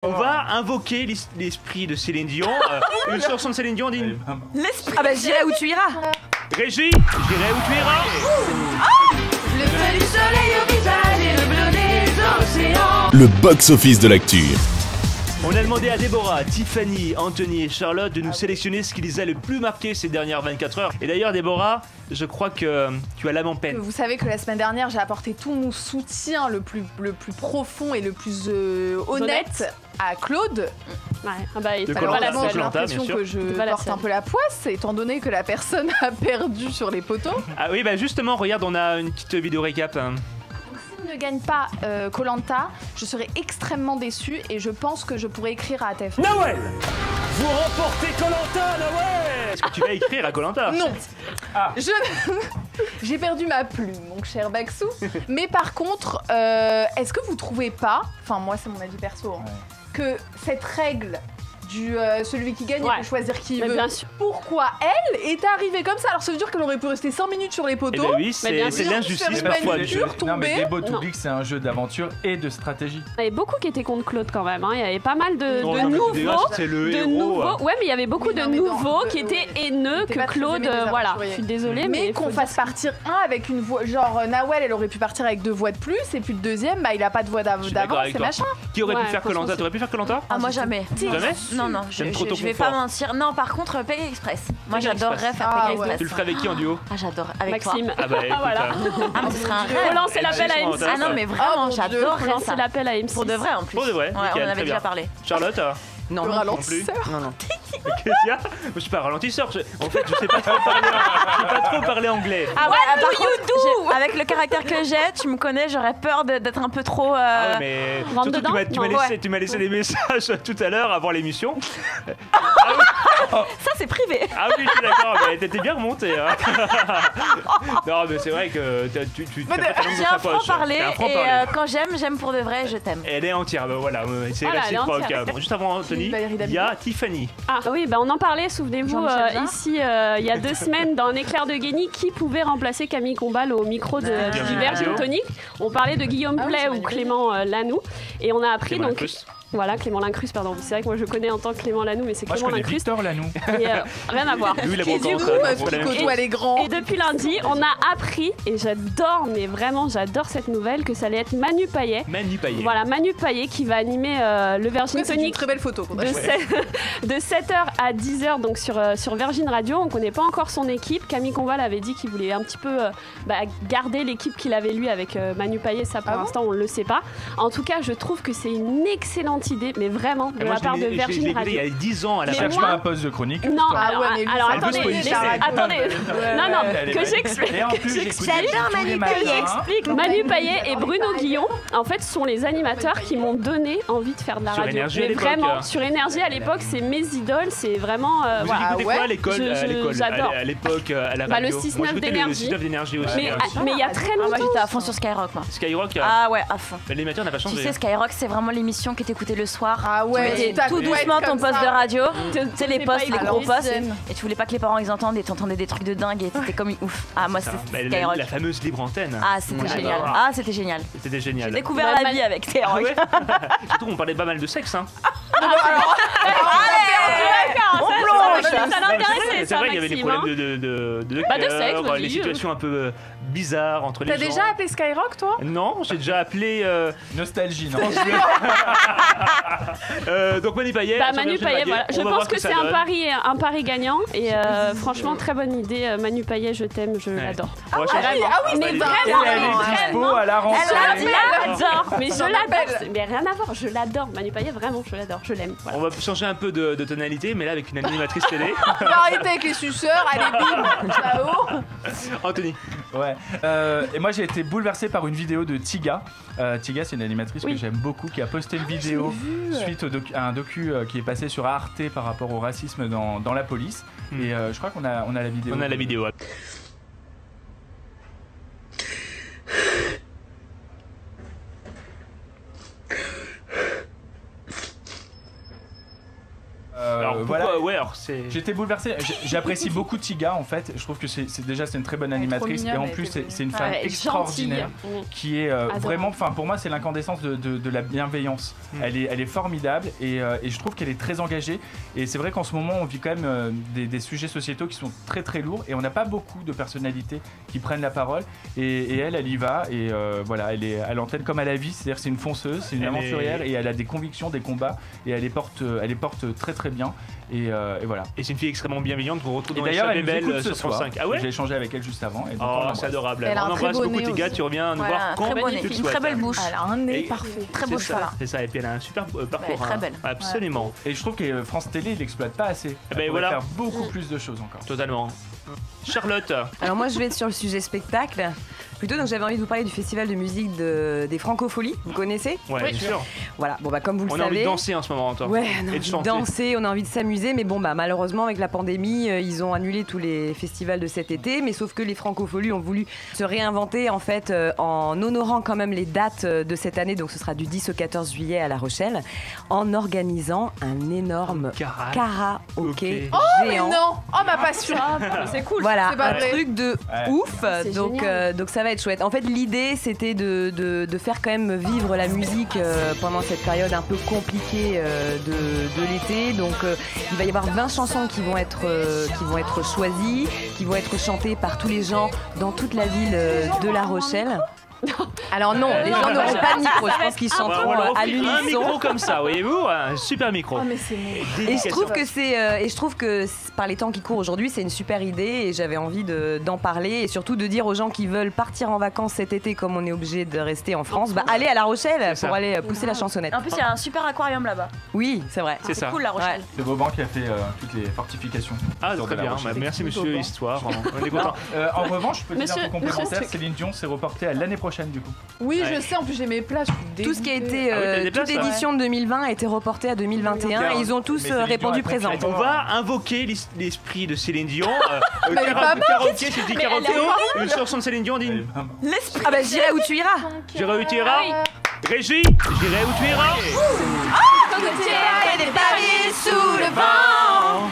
On va invoquer l'esprit de Céline Dion. Une chanson de Céline Dion dit... L'esprit. Ah bah j'irai où tu iras. Régie, j'irai où tu iras. Le bleu du soleil au visage et le bleu des océans. Le box-office de l'actu. On a demandé à Déborah, Tiffany, Anthony et Charlotte de nous sélectionner ce qui les a le plus marqué ces dernières 24 heures. Et d'ailleurs Déborah, je crois que tu as l'âme en peine. Vous savez que la semaine dernière j'ai apporté tout mon soutien le plus profond et le plus honnête à Claude. Ouais. Ah bah, De Malheureusement, j'ai Koh-Lanta, l'impression bien que sûr. je porte un peu la poisse, étant donné que la personne a perdu sur les poteaux. Ah oui, bah justement, regarde, on a une petite vidéo récap. S'il ne gagne pas Koh-Lanta, je serai extrêmement déçue et je pense que je pourrais écrire à TF1. Nawel, vous remportez Koh-Lanta, Nawel. Est-ce que tu vas écrire à Koh-Lanta? Non. J'ai perdu ma plume, mon cher Baxou. Mais par contre, est-ce que vous trouvez pas, enfin moi c'est mon avis perso, hein, que cette règle du celui qui gagne il peut choisir qui il veut, bien sûr. pourquoi elle est arrivée comme ça? Alors ça veut dire qu'elle aurait pu rester 5 minutes sur les Eh poteaux. ben oui, c'est l'injustice parfois du jeu. Non mais tomber. Débo t'oublies que c'est un jeu d'aventure et de stratégie. Il y avait beaucoup qui étaient contre Claude quand même, hein. Il y avait pas mal de Non, mais déjà, nouveaux. c'est le héros. Ouais, mais il y avait beaucoup Oui, de non, mais nouveaux dans- qui étaient haineux t'es que pas très Claude. aimé des Voilà, aventuriers. je suis désolée, Mais mais qu'on faut fasse partir un avec une voix, genre Nawel, elle aurait pu partir avec 2 voix de plus, et puis le deuxième, bah il a pas de voix Je suis d'accord d'avance, avec c'est toi. machin. Qui aurait pu Ouais, faire franchement, Koh-Lanta? T'aurais pu faire Koh-Lanta? Ah moi jamais. Jamais? Non non, je J'aime trop ton vais confort. pas mentir. Non par contre Pékin Express. Moi Pékin j'adorerais Express. faire Ah, Pékin ouais. Express. Tu le ferais avec qui en duo? Ah j'adore avec toi. Maxime. Ah bah écoute, Voilà. Ah mais ce serait un Faut rêve. lancer l'appel à MC. Ah non mais Oh, vraiment mon Dieu. Faut j'adorerais lancer ça. l'appel à MC. Pour de vrai en plus. Pour de vrai, Ouais, nickel, on en très avait bien. déjà parlé. Charlotte? Non. Le plus. ralentisseur. Non non. Qu'est-ce qu'il y a? Je suis pas ralentisseur. En fait, je sais pas trop parler anglais. Ah ouais, par contre, avec le caractère que j'ai, tu me connais, j'aurais peur d'être un peu trop. Ah ouais, mais Rentre surtout, dedans? tu m'as laissé des messages tout à l'heure avant l'émission. Ça c'est privé. Ah oui, je suis d'accord, mais t'étais bien remonté. Hein. Non, mais c'est vrai que tu t'as pas ta langue J'ai dans ta un poche. franc-parler T'as un et franc-parler. quand j'aime pour de vrai, je t'aime. Elle est entière, bah voilà, c'est Voilà, elle est réciproque. entière. Bon, juste avant Anthony, Valérie il y a Tiffany. Ah oui, bah on en parlait, souvenez-vous, Jean-Michel Jarre. ici, il y a 2 semaines, dans Un éclair de génie, qui pouvait remplacer Camille Combal au micro de Virgin Tonic. On parlait de Guillaume Ah oui, Play c'est ou magnifique. Clément Lanoux. Et on a appris Clément donc... Lincruste. Voilà, Clément Lincruste, pardon. C'est vrai que moi je connais en tant que Clément Lanoux, mais c'est Moi je Clément connais Lincruste. Victor Lanoux. Et, rien à voir. Lui, il a pas Et encore du entré, coup, pas de problème. Tu côtoies les grands. Et depuis lundi, on a appris, et j'adore, mais vraiment j'adore cette nouvelle, que ça allait être Manu Payet. Manu Payet. Voilà, Manu Payet qui va animer le Virgin C'est une Tonic très belle photo. de 7h à 10h donc sur Virgin Radio. On connaît pas encore son équipe. Camille Combal avait dit qu'il voulait un petit peu garder l'équipe qu'il avait lui avec ManuAyet. Ça pour Ah bon l'instant on le sait pas. En tout cas je trouve que c'est une excellente idée, mais vraiment de Moi, la part de je l'ai Virgin écouté Radio. il y a 10 ans à la Mais Cherche moi- pas un poste de chronique. Non, Ah alors, ouais, mais lui, alors, c'est attendez, un peu laissez- spoilé. attendez, non, que j'explique. Et en plus j'écoute tous les matins. J'explique. Manu Payet et Bruno Guillon, en fait, sont les animateurs qui m'ont donné envie de faire de la Sur radio. Énergie à Mais l'époque. vraiment, sur Énergie à l'époque, c'est mes idoles, c'est vraiment. Vous voilà. écoutez ouais quoi à l'école? J'adore. À l'époque, à la Bah, le radio. 6-9 Moi, j'écoutais le d'énergie. 6-9 d'énergie aussi. Mais il y a très Moi longtemps. j'étais à fond sur Skyrock moi. Skyrock, Ah ouais, à fond. l'animateur n'a pas Tu changé. sais, Skyrock, c'est vraiment l'émission qui est écoutée le soir. Ah Tu ouais, mettais t'as tout doit être doucement ton comme poste ça. de radio. Tu Tu sais, les sais postes, pas les gros postes. l'ancienne. Et tu voulais pas que les parents ils entendent et t'entendais des trucs de dingue et t'étais comme ouf. Ah, moi, Ah, c'est bah, Skyrock. la fameuse libre antenne. Ah, c'était Moi, génial. j'adore. Ah, c'était génial. C'était J'ai génial. découvert Bah, la vie avec Ah Skyrock. ouais. Surtout, on parlait pas mal de sexe. Hein. On plonge. Ça l'intéressait, C'est ça, vrai, il y avait des Maxime, problèmes hein. de Bah, de cœur, sexe, vas-y. les situations un peu bizarres entre les gens. T'as déjà appelé Skyrock, toi? Non, j'ai déjà appelé. Nostalgie, non? Donc Manu Payet. Bah, sur Manu Virgin Payet, Radio. voilà. Je On va pense voir que ça c'est donne. un pari gagnant. Et franchement, très bonne idée. Manu Payet, je t'aime, je l'adore. On va changer. Ah oui, Mais c'est vraiment, Elle est dispo à la rentrée. Je l'adore, mais je J'en l'adore. appelle. Mais rien à voir, je l'adore. Manu Payet, vraiment, je l'adore, je l'aime. Voilà. On va changer un peu de tonalité, mais là avec une animatrice télé. On va arrêter avec les suceurs, allez bim, ciao. Anthony. Ouais. Et moi j'ai été bouleversé par une vidéo de Tiga. Tiga c'est une animatrice Oui. que j'aime beaucoup qui a posté une vidéo suite à un docu qui est passé sur Arte par rapport au racisme dans la police. Et je crois qu'on a la vidéo. On a la vidéo. Alors alors, voilà. ouais, alors, c'est... J'étais bouleversé. J'apprécie beaucoup Tiga en fait. Je trouve que c'est une très bonne animatrice mignonne, et en elle plus était c'est une femme extraordinaire qui est vraiment. Enfin pour moi c'est l'incandescence de la bienveillance. Elle est formidable et je trouve qu'elle est très engagée. Et c'est vrai qu'en ce moment on vit quand même des sujets sociétaux qui sont très très lourds et on n'a pas beaucoup de personnalités qui prennent la parole. Et elle y va et voilà, elle est à l'antenne comme à la vie. C'est-à-dire c'est une fonceuse, c'est une aventurière et elle a des convictions, des combats et elle les porte très très bien. Et voilà. Et c'est une fille extrêmement bienveillante qu'on retrouve dans les d'ailleurs, Chats elle nous Bébel écoute ce sur France soir. 5. Ah ouais? J'ai échangé avec elle juste avant. Et donc Oh, c'est adorable. Elle a On un très embrasse beau beaucoup nez Tiga, aussi. tu reviens nous Voilà, voir quand très bonne tu le fille, une souhaites. très belle bouche. Elle a un nez Et- parfait. Très beau cheveu là. C'est ça, et puis elle a un super parcours. Ouais, très hein. belle. Absolument. Et je trouve que France Télé l'exploite pas assez. Elle ben pourrait voilà. faire beaucoup plus de choses encore. Totalement. Charlotte. Alors moi je vais être sur le sujet spectacle. Plutôt donc j'avais envie de vous parler du festival de musique des Francopholies. Vous connaissez? Ouais, bien sûr. Voilà. Bon bah comme vous le On a savez. envie de danser en ce moment, toi. Ouais, on a Et de envie de chanter. danser, on a envie de s'amuser, mais bon bah malheureusement avec la pandémie, ils ont annulé tous les festivals de cet été, mais sauf que les Francopholies ont voulu se réinventer en fait en honorant quand même les dates de cette année, donc ce sera du 10 au 14 juillet à La Rochelle, en organisant un énorme karaoké Mais géant. non. Oh ma passion. C'est cool. Voilà, c'est pas un vrai. truc de ouf. C'est Donc, génial. donc ça va être chouette. En fait, l'idée, c'était de faire quand même vivre la musique pendant cette période un peu compliquée de l'été. Donc, il va y avoir 20 chansons qui vont être choisies, qui vont être chantées par tous les gens dans toute la ville de La Rochelle. Alors non, les gens n'auront pas de micro. Je pense qu'ils chanteront On leur à offre un l'unisson. micro comme ça, voyez-vous, un super micro. Oh mais c'est mon. Et je trouve que par les temps qui courent aujourd'hui, c'est une super idée et j'avais envie d'en parler et surtout de dire aux gens qui veulent partir en vacances cet été comme on est obligé de rester en France, bah allez à La Rochelle C'est pour ça. aller pousser la chansonnette. En plus, il y a un super aquarium là-bas. Oui, c'est vrai. C'est ça. Cool la Rochelle. C'est Vauban qui a fait toutes les fortifications. Ah, sur très de La bien. Rochelle. Bah, merci, monsieur Histoire. On est content. En revanche, petit Monsieur- info complémentaire, Monsieur Strick. Céline Dion s'est reportée à l'année prochaine du coup. Oui, Ouais. je sais. En plus, j'ai mes places. je suis Tout ce qui a dégoûtée. été Ah oui, t'as des toute places, édition de 2020 a été reporté à 2021 et ils ont tous Mais Céline répondu Dion a présent. compris. On va invoquer l'esprit de Céline Dion. elle est pas mal. Karaoké, c'est dit Mais elle est karaoké. Une chanson de Céline Dion dit L'esprit. Ah bah j'irai où tu iras. J'irai où tu iras. Régie, j'irai où tu iras. Des paris sous le vent.